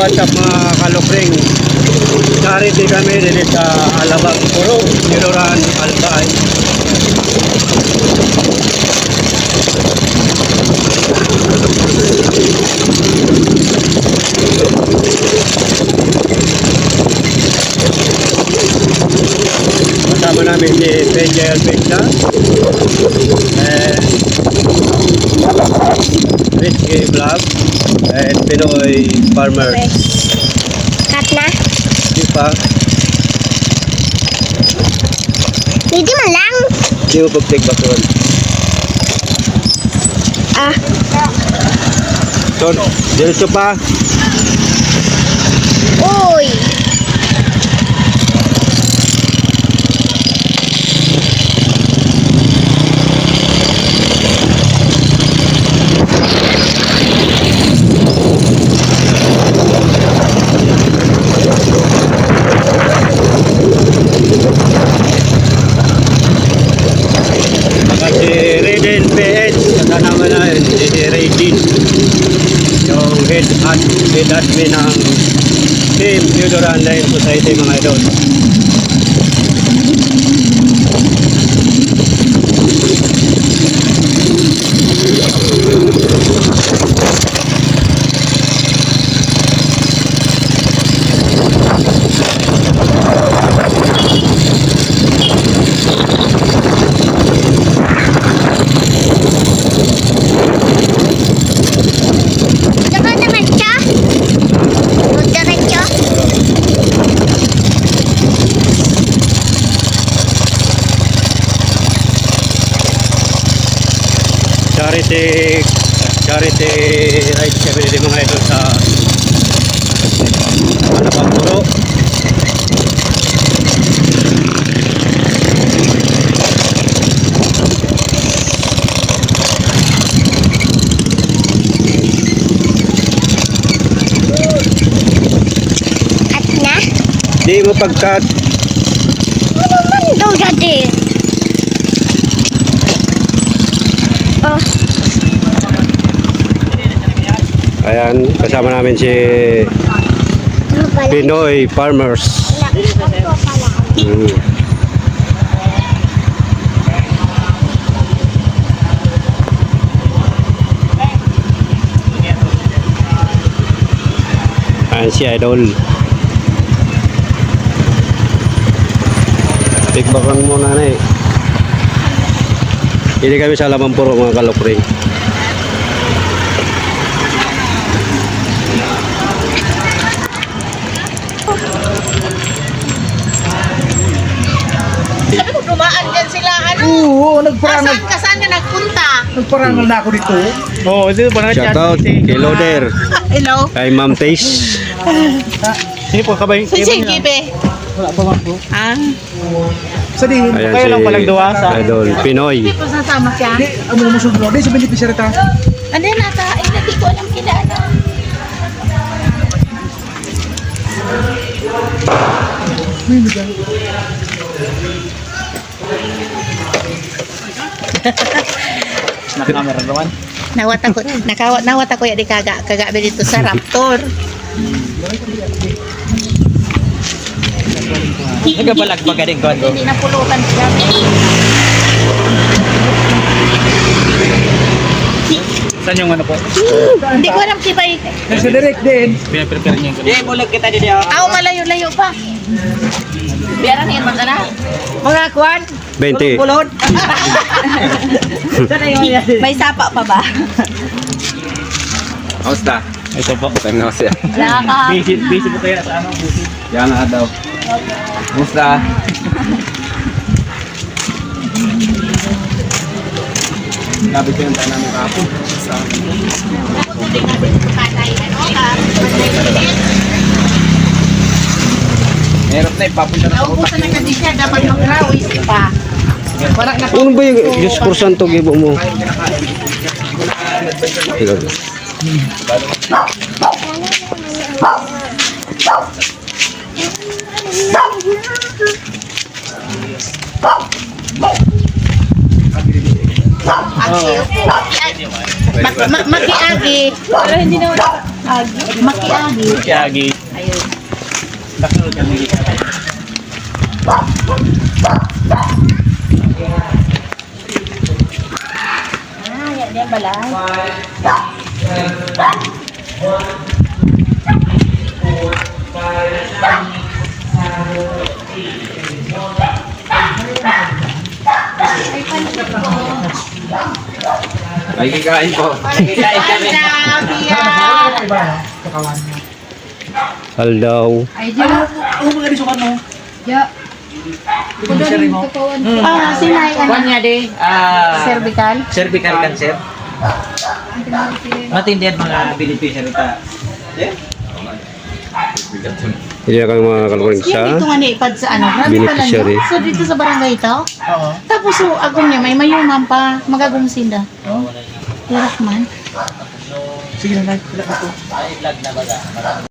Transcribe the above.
what's up mga kalokring. Narito kami din sa Alabang Puro, Niloran, Albay. Kasama namin si Benjay Alpesta and Risky Vlog and Pinoy Farmer. Cut na? Di pa? Hindi man lang. Di mo pagtig batuan. Ah. So, diretso pa. Uy. Si Raiden PH, kasama na yun, si Raiden. Yung head admin ng Team Theodore Online Society mga idol. Saka diretso? Diretso? Charity ride kami din mga idol sa Alabang Puro. Cut na? Di mo pagkat Ano man daw dati? Oh. ayan, kasama namin si Ano pala? Pinoy Farmers. Ano pala? Mm. Ayan si Idol. Tigbakan muna na eh. Hindi kami sa Alabang Puro mga kalokring. Sabi ko, dumaan dyan sila, ano? Oo, nagparangal. Saan ka nagpunta? Nagparangal na ako dito. Oo, dito pa na-chat. Shoutout kay Loader, Hello? kay Ma'am Taze. Sige po, kabay. Sige, Gibe. Wala pa man po. Ah? Sa dihin. Ayan Kayo si lang palang duwa sa- Idol Pinoy. Hindi po sasama siya. Di, amo mo suglo. Di, sa beneficiary ta. Ano yun ata? Eh, hindi ko alam kilala. May bigyan. Naka-camera naman. Nawat ako ya di kagabi dito sa Raptor. Nagabalag pa ka rin ko. Hindi napulutan sila. Saan yung ano po? Hindi ko alam si Bay. Nasa direct din. Pinaprepare niya yung ganun. Bulag kita dito. Aw, malayo-layo pa. Biaran yan, magana. Mga kwan. 20. Pulod. May sapa pa ba? Kamusta? Ito po. Time na siya. Wala ka. Busy po kaya sa ano? Busy. Yan nga daw. Kamusta? Grabe ko yung tayo namin kapon. Meron na ipapunta na sa Naubusan na kasi siya. Dapat mag-rawis pa. Wala na Ano ba yung Diyos por santo gibo mo? Ikaw. Makiagi. Pero hindi naman. Makiagi. Kiyagi. Ayun. Kasunod kami. Yan balay. Ay, kikain po. Kikain kami. Saldaw. Ano mga risukan mo? Sinay. Kuan niya di. Cervical. Cervical cancer. Matindihan mga beneficiary ta. Hindi na kami makakalkuling Yan sa dito nga naipad sa ano. Grabe pala beneficiary. niya. So dito sa barangay ito. Oo. Tapos so, agong niya, may mayuman pa. Magagumsinda. Hirap man. Sige na, Nay. Wala ka po.